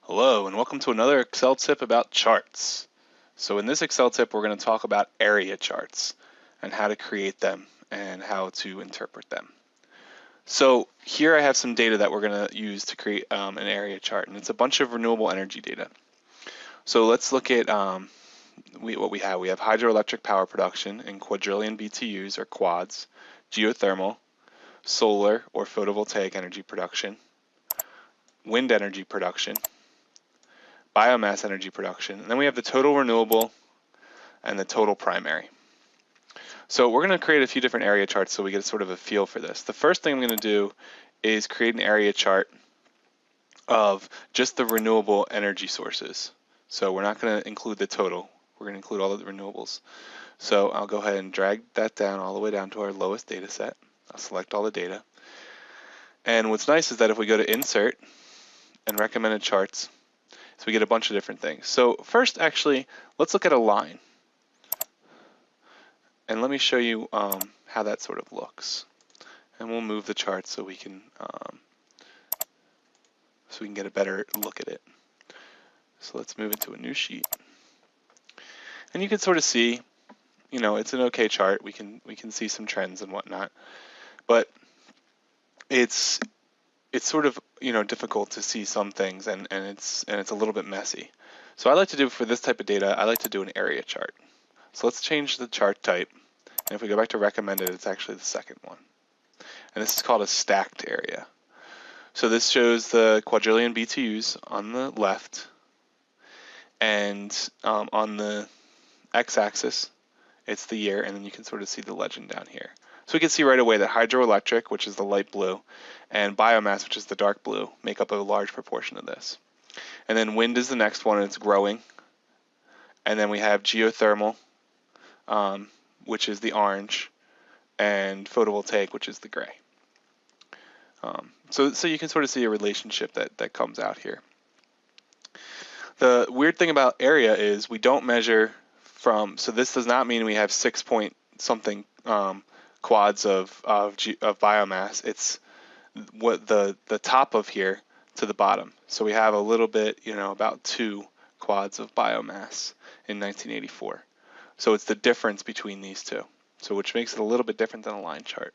Hello, and welcome to another Excel tip about charts. So in this Excel tip, we're going to talk about area charts and how to create them and how to interpret them. So here I have some data that we're going to use to create an area chart, and it's a bunch of renewable energy data. So let's look at what we have. We have hydroelectric power production in quadrillion BTUs or quads, geothermal, solar or photovoltaic energy production, wind energy production, biomass energy production, and then we have the total renewable and the total primary. So we're going to create a few different area charts so we get sort of a feel for this. The first thing I'm going to do is create an area chart of just the renewable energy sources. So we're not going to include the total. We're going to include all of the renewables. So I'll go ahead and drag that down all the way down to our lowest data set. I'll select all the data. And what's nice is that if we go to Insert and Recommended Charts, so we get a bunch of different things. So first, actually, let's look at a line. And let me show you how that sort of looks. And we'll move the chart so we can get a better look at it. So let's move it to a new sheet. And you can sort of see, you know, it's an okay chart. We can see some trends and whatnot. But it's sort of, you know, difficult to see some things, and it's a little bit messy. So I like to do, for this type of data, I like to do an area chart. So let's change the chart type. And if we go back to recommended, it's actually the second one. And this is called a stacked area. So this shows the quadrillion BTUs on the left, and on the x-axis, it's the year, and then you can sort of see the legend down here. So we can see right away that hydroelectric, which is the light blue, and biomass, which is the dark blue, make up a large proportion of this. And then wind is the next one, and it's growing. And then we have geothermal, which is the orange, and photovoltaic, which is the gray. So you can sort of see a relationship that comes out here. The weird thing about area is we don't measure from, so this does not mean we have 6 point something quads of biomass. It's what the top of here to the bottom. So we have a little bit, you know, about 2 quads of biomass in 1984. So it's the difference between these two. So which makes it a little bit different than a line chart.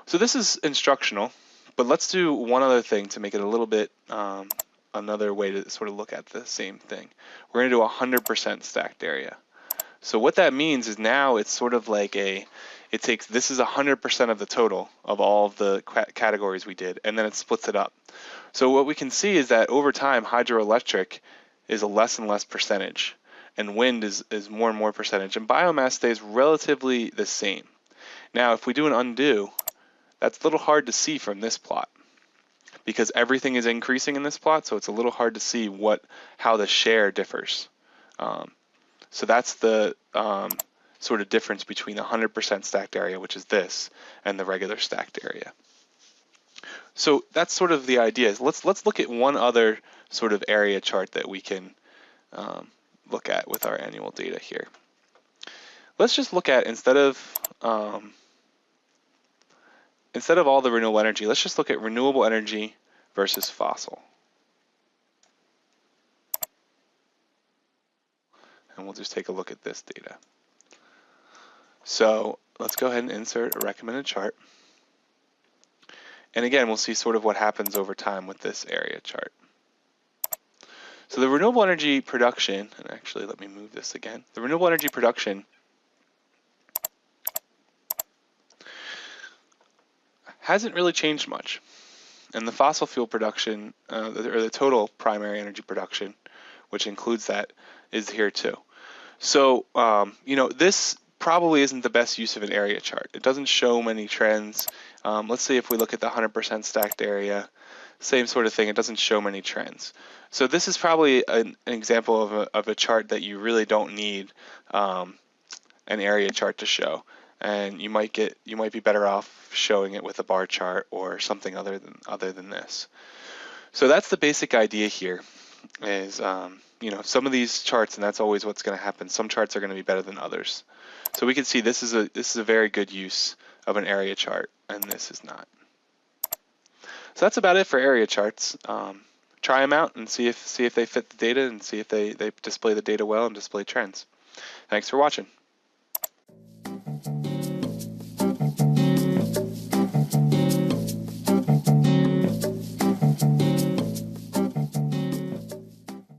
So this is instructional, but let's do one other thing to make it a little bit another way to sort of look at the same thing. We're going to do 100% stacked area. So what that means is now it's sort of like this is 100% of the total of all of the categories we did, and then it splits it up. So what we can see is that over time, hydroelectric is a less and less percentage, and wind is more and more percentage, and biomass stays relatively the same. Now, if we do an undo, that's a little hard to see from this plot, because everything is increasing in this plot, so it's a little hard to see how the share differs. So that's the sort of difference between the 100% stacked area, which is this, and the regular stacked area. So that's sort of the idea. Let's look at one other sort of area chart that we can look at with our annual data here. Let's just look at, instead of all the renewable energy, let's just look at renewable energy versus fossil. And we'll just take a look at this data. So let's go ahead and insert a recommended chart. And again, we'll see sort of what happens over time with this area chart. So the renewable energy production, and actually let me move this again. The renewable energy production hasn't really changed much. And the fossil fuel production, or the total primary energy production, which includes that, is here too. So, you know, this probably isn't the best use of an area chart. It doesn't show many trends. Let's see if we look at the 100% stacked area, same sort of thing. It doesn't show many trends. So this is probably an example of a chart that you really don't need an area chart to show. And you might be better off showing it with a bar chart or something other than this. So that's the basic idea here. Is you know, some of these charts, and that's always what's going to happen. Some charts are going to be better than others. So we can see this is a very good use of an area chart and this is not. So that's about it for area charts. Try them out and see if they fit the data and see if they display the data well and display trends. Thanks for watching.